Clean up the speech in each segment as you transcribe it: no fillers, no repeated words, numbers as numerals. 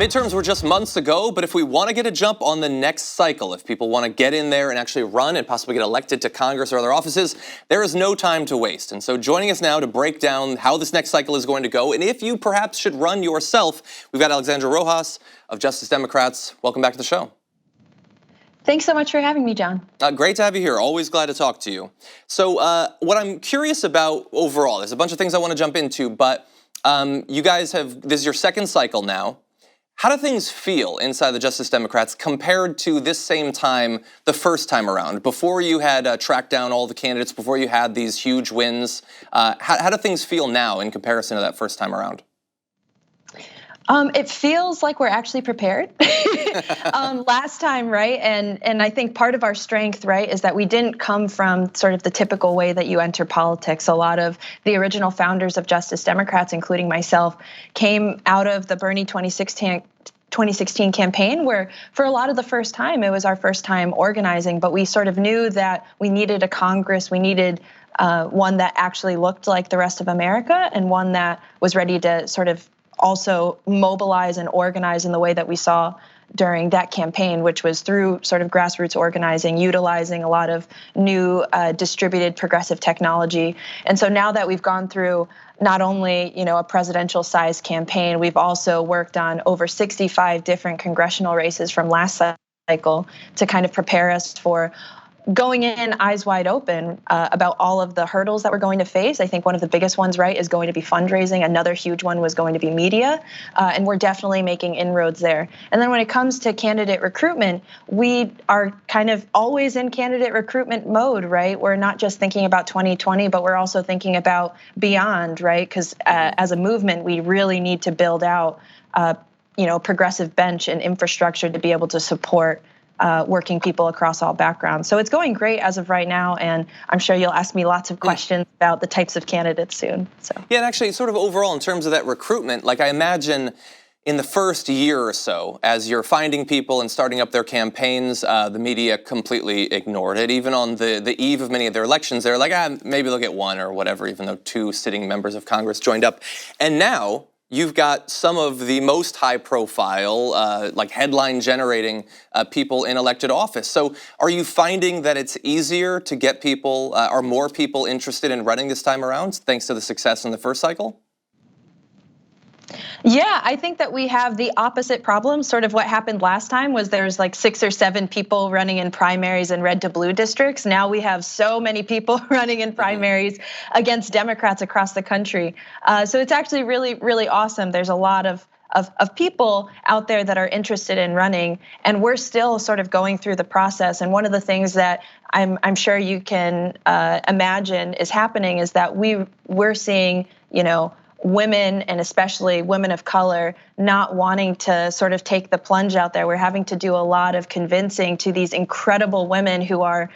Midterms were just months ago, but if we want to get a jump on the next cycle, if people want to get in there and actually run and possibly get elected to Congress or other offices, there is no time to waste. And so joining us now to break down how this next cycle is going to go, and if you perhaps should run yourself, we've got Alexandria Rojas of Justice Democrats. Welcome back to the show. Thanks so much for having me, John. Great to have you here. Always glad to talk to you. So what I'm curious about overall, there's a bunch of things I want to jump into, but you guys this is your second cycle now. How do things feel inside the Justice Democrats compared to this same time, the first time around, before you had tracked down all the candidates, before you had these huge wins? How do things feel now in comparison to that first time around? It feels like we're actually prepared last time, right? And I think part of our strength, right, is that we didn't come from sort of the typical way that you enter politics. A lot of the original founders of Justice Democrats, including myself, came out of the Bernie 2016 campaign, where for a lot of the first time, it was our first time organizing, but we sort of knew that we needed a Congress, we needed one that actually looked like the rest of America, and one that was ready to sort of also mobilize and organize in the way that we saw during that campaign, which was through sort of grassroots organizing, utilizing a lot of new distributed progressive technology. And so now that we've gone through not only, a presidential sized campaign, we've also worked on over 65 different congressional races from last cycle to kind of prepare us for going in eyes wide open about all of the hurdles that we're going to face. I think one of the biggest ones, right, is going to be fundraising. Another huge one was going to be media, and we're definitely making inroads there. And then when it comes to candidate recruitment, we are kind of always in candidate recruitment mode, right? We're not just thinking about 2020, but we're also thinking about beyond, right? Because as a movement, we really need to build out, progressive bench and infrastructure to be able to support working people across all backgrounds. So it's going great as of right now, and I'm sure you'll ask me lots of questions about the types of candidates soon. So yeah, and actually sort of overall in terms of that recruitment, like I imagine in the first year or so, as you're finding people and starting up their campaigns, the media completely ignored it. Even on the eve of many of their elections, they're like, maybe they'll get one or whatever, even though 2 sitting members of Congress joined up. And now you've got some of the most high-profile, like headline-generating people in elected office. So are you finding that it's easier to get people, are more people interested in running this time around, thanks to the success in the first cycle? Yeah, I think that we have the opposite problem. Sort of what happened last time was there's like 6 or 7 people running in primaries in red to blue districts. Now we have so many people running in primaries against Democrats across the country. So it's actually really, really awesome. There's a lot of people out there that are interested in running, and we're still sort of going through the process. And one of the things that I'm sure you can imagine is happening is that we're seeing, women, and especially women of color, not wanting to sort of take the plunge out there. We're having to do a lot of convincing to these incredible women who are,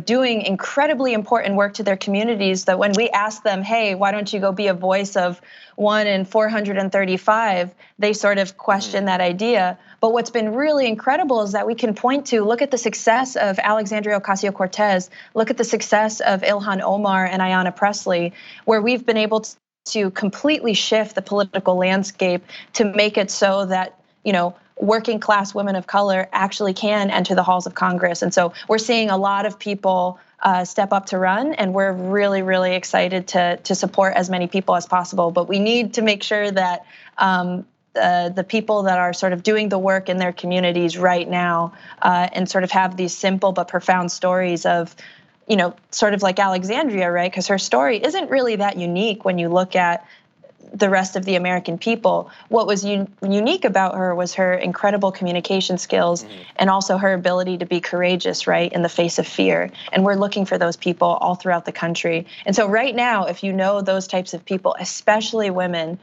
doing incredibly important work to their communities, that when we ask them, hey, why don't you go be a voice of 1 in 435, they sort of question that idea. But what's been really incredible is that we can point to, look at the success of Alexandria Ocasio-Cortez, look at the success of Ilhan Omar and Ayanna Pressley, where we've been able to completely shift the political landscape to make it so that, working class women of color actually can enter the halls of Congress. And so we're seeing a lot of people step up to run, and we're really, really excited to support as many people as possible. But we need to make sure that the people that are sort of doing the work in their communities right now and sort of have these simple but profound stories of, sort of like Alexandria, right? Because her story isn't really that unique when you look at the rest of the American people. What was unique about her was her incredible communication skills and also her ability to be courageous, right, in the face of fear. And we're looking for those people all throughout the country. And so right now, if you know those types of people, especially women,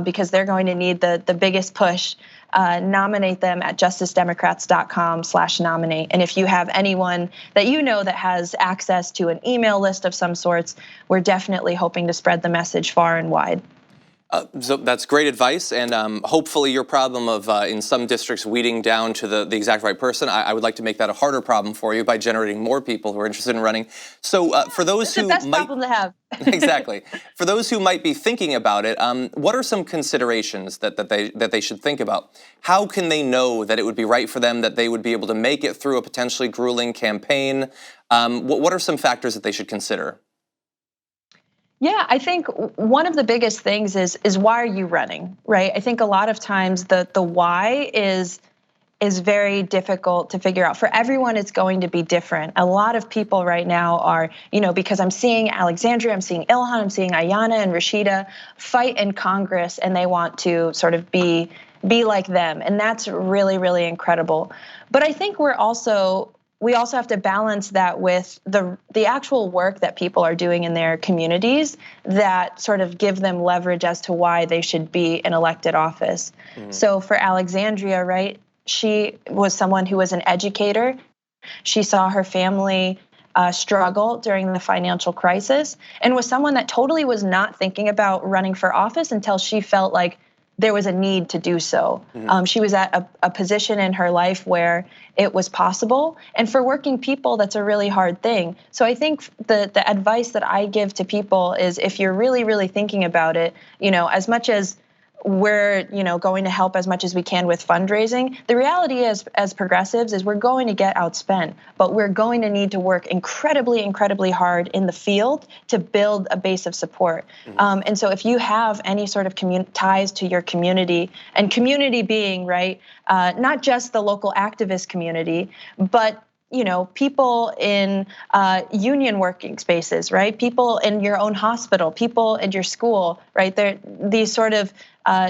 because they're going to need the biggest push, nominate them at justicedemocrats.com/nominate. And if you have anyone that that has access to an email list of some sorts, we're definitely hoping to spread the message far and wide. So that's great advice, and hopefully your problem of in some districts weeding down to the exact right person, I would like to make that a harder problem for you by generating more people who are interested in running. So for those who that's the best problem to have. Exactly. For those who might be thinking about it, what are some considerations that they should think about? How can they know that it would be right for them, that they would be able to make it through a potentially grueling campaign? What are some factors that they should consider? Yeah, I think one of the biggest things is why are you running, right? I think a lot of times the why is very difficult to figure out. For everyone, it's going to be different. A lot of people right now are, because I'm seeing Alexandria, I'm seeing Ilhan, I'm seeing Ayanna and Rashida fight in Congress, and they want to sort of be like them, and that's really, really incredible. But I think we also have to balance that with the actual work that people are doing in their communities that sort of give them leverage as to why they should be in elected office. Mm-hmm. So for Alexandria, right, she was someone who was an educator. She saw her family struggle during the financial crisis and was someone that totally was not thinking about running for office until she felt like there was a need to do so. Mm-hmm. She was at a position in her life where it was possible. And for working people, that's a really hard thing. So I think the advice that I give to people is if you're really, really thinking about it, as much as we're going to help as much as we can with fundraising, the reality is, as progressives, is we're going to get outspent, but we're going to need to work incredibly, incredibly hard in the field to build a base of support. Mm-hmm. And so if you have any sort of ties to your community, and community being, right, not just the local activist community, but people in union working spaces, right? People in your own hospital, people in your school, right? They're these sort of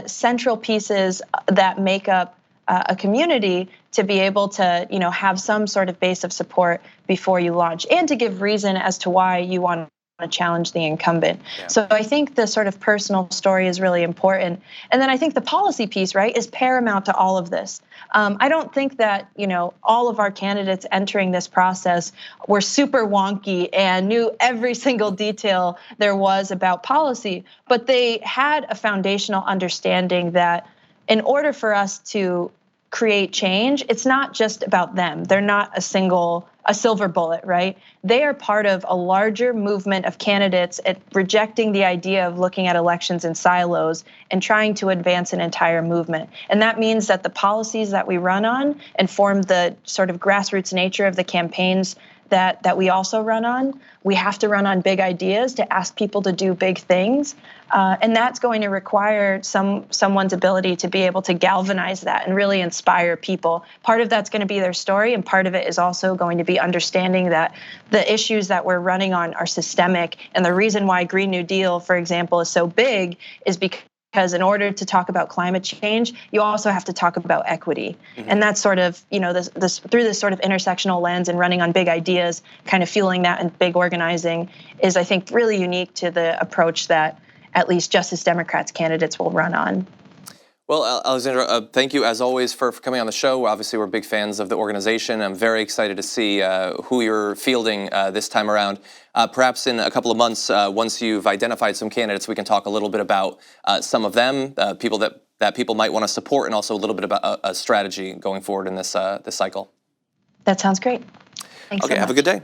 central pieces that make up a community to be able to, have some sort of base of support before you launch, and to give reason as to why you want to challenge the incumbent. Yeah. So I think the sort of personal story is really important. And then I think the policy piece, right, is paramount to all of this. I don't think that, all of our candidates entering this process were super wonky and knew every single detail there was about policy, but they had a foundational understanding that in order for us to create change, it's not just about them. They're not a silver bullet, right? They are part of a larger movement of candidates at rejecting the idea of looking at elections in silos and trying to advance an entire movement. And that means that the policies that we run on and form the sort of grassroots nature of the campaigns that we also run on. We have to run on big ideas to ask people to do big things. And that's going to require someone's ability to be able to galvanize that and really inspire people. Part of that's going to be their story, and part of it is also going to be understanding that the issues that we're running on are systemic. And the reason why Green New Deal, for example, is so big is because in order to talk about climate change, you also have to talk about equity. Mm-hmm. And that's sort of, this through this sort of intersectional lens and running on big ideas, kind of fueling that and big organizing is, I think, really unique to the approach that at least Justice Democrats candidates will run on. Well, Alexandra, thank you as always for coming on the show. Obviously, we're big fans of the organization. I'm very excited to see who you're fielding this time around. Perhaps in a couple of months, once you've identified some candidates, we can talk a little bit about some of them, people that people might want to support, and also a little bit about a strategy going forward in this cycle. That sounds great. Thanks. Okay, so much. Have a good day.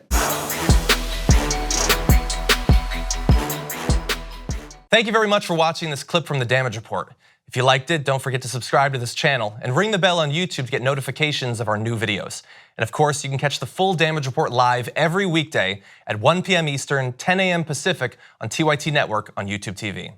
Thank you very much for watching this clip from The Damage Report. If you liked it, don't forget to subscribe to this channel and ring the bell on YouTube to get notifications of our new videos. And of course, you can catch the full Damage Report live every weekday at 1 p.m. Eastern, 10 a.m. Pacific on TYT Network on YouTube TV.